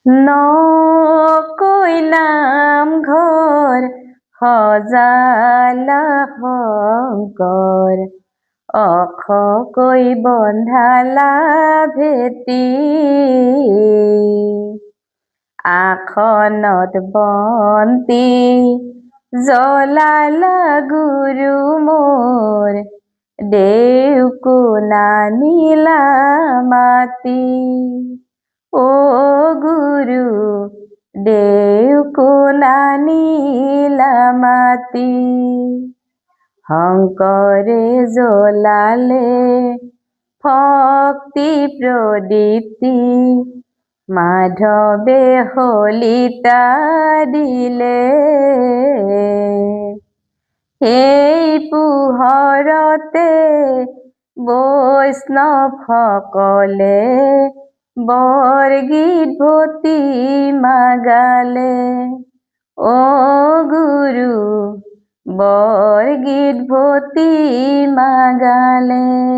নকৈ নামঘৰ সজালা শংকৰ, অখকৈ বন্ধালা ভেটি। আসনত বন্তি জ্বলালা গুৰু মোৰ, দেউকোনা নীলা মাটি। ও গুৰু দেউকোনা নীলা মাটি। শংকৰে জ্বলালে ভক্তি প্ৰদীপ্তি, মাধৱে শলিতা দিলে। সেই পোহৰতে বৈষ্ণৱসকলে বৰগীত ভতিমা গালে। ও গুৰু বৰগীত ভতিমা গালে।